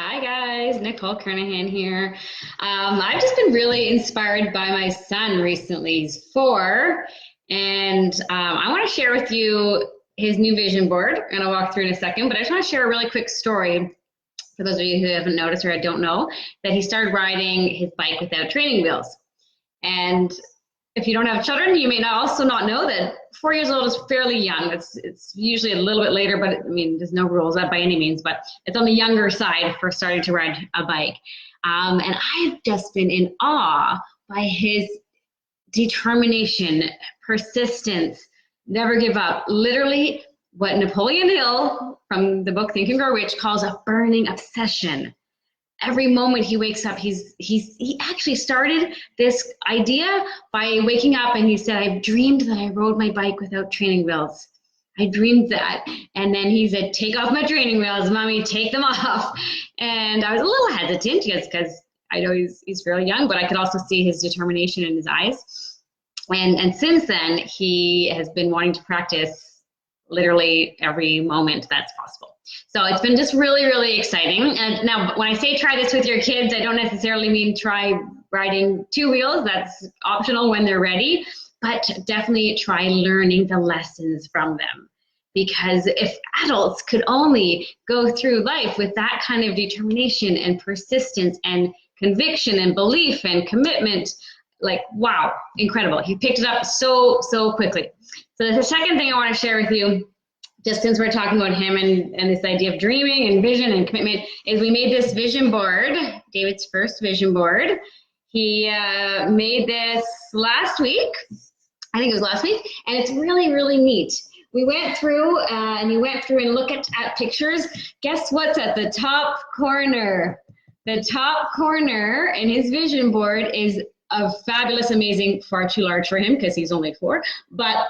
Hi guys, Nicole Kernahan here. I've just been really inspired by my son recently. He's 4, and I want to share with you his new vision board, and I'll walk through in a second. But I just want to share a really quick story for those of you who haven't noticed or don't know that he started riding his bike without training wheels. And if you don't have children, you may also not know that 4 years old is fairly young. It's usually a little bit later, but I mean, there's no rules by any means, but it's on the younger side for starting to ride a bike. And I've just been in awe by his determination, persistence, never give up. Literally what Napoleon Hill from the book Think and Grow Rich calls a burning obsession. Every moment he wakes up, he actually started this idea by waking up and he said, I've dreamed that I rode my bike without training wheels. I dreamed that. And then he said, take off my training wheels, Mommy, take them off. And I was a little hesitant just because I know he's fairly young, but I could also see his determination in his eyes. And since then, he has been wanting to practice literally every moment that's possible. So it's been just really, really exciting. And now when I say try this with your kids, I don't necessarily mean try riding 2 wheels. That's optional when they're ready, but definitely try learning the lessons from them. Because if adults could only go through life with that kind of determination and persistence and conviction and belief and commitment, like, wow, incredible. He picked it up so quickly. So the second thing I want to share with you, just since we're talking about him and this idea of dreaming and vision and commitment, is we made this vision board, David's first vision board. He made this last week, I think it was last week, and it's really, really neat. We went through and looked at pictures. Guess what's at the top corner? The top corner in his vision board is a fabulous, amazing, far too large for him because he's only 4, but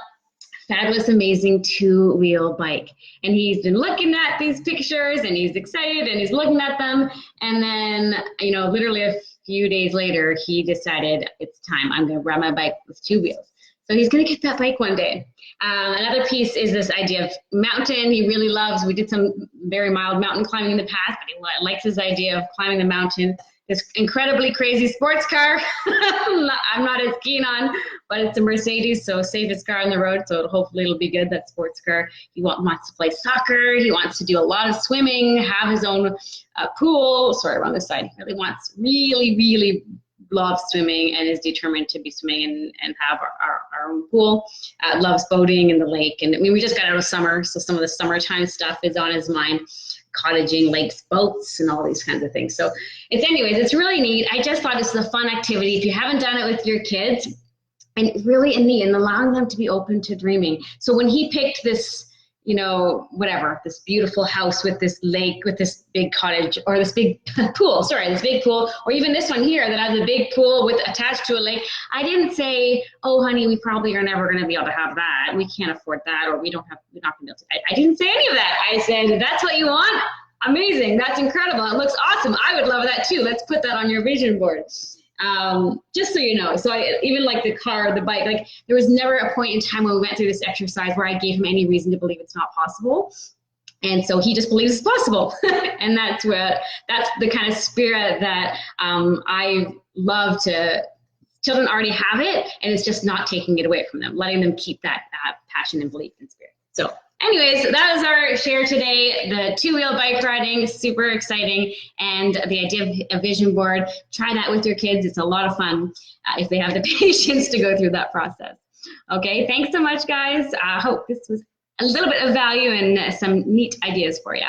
fabulous, amazing 2-wheel bike. And he's been looking at these pictures and he's excited and he's looking at them. And then, you know, literally a few days later, he decided it's time. I'm going to ride my bike with 2 wheels. So he's going to get that bike one day. Another piece is this idea of mountain. He really loves, we did some very mild mountain climbing in the past, but he likes this idea of climbing the mountain. This incredibly crazy sports car I'm not as keen on, but it's a Mercedes, so safest car on the road, so hopefully it'll be good, that sports car. He wants to play soccer, he wants to do a lot of swimming, have his own pool. Sorry, around this side. He really loves swimming and is determined to be swimming and have our own pool. Loves boating in the lake, and I mean, we just got out of summer, so some of the summertime stuff is on his mind. Cottaging, lakes, boats, and all these kinds of things. So it's really neat. I just thought this is a fun activity. If you haven't done it with your kids, and really neat, and allowing them to be open to dreaming. So when he picked this, you know, whatever, this beautiful house with this lake, with this big cottage, or this big pool, this big pool, or even this one here that has a big pool with attached to a lake, I didn't say, oh honey, we probably are never going to be able to have that. We can't afford that, or we're not going to be able to. I didn't say any of that. I said, that's what you want? Amazing. That's incredible. It looks awesome. I would love that too. Let's put that on your vision board. Just so you know, so even like the car, the bike, like there was never a point in time when we went through this exercise where I gave him any reason to believe it's not possible. And so he just believes it's possible. And that's the kind of spirit that I love to, children already have it, and it's just not taking it away from them, letting them keep that passion and belief and spirit. So anyways, that was our share today. The 2-wheel bike riding, super exciting. And the idea of a vision board, try that with your kids. It's a lot of fun if they have the patience to go through that process. Okay, thanks so much, guys. I hope this was a little bit of value and some neat ideas for you.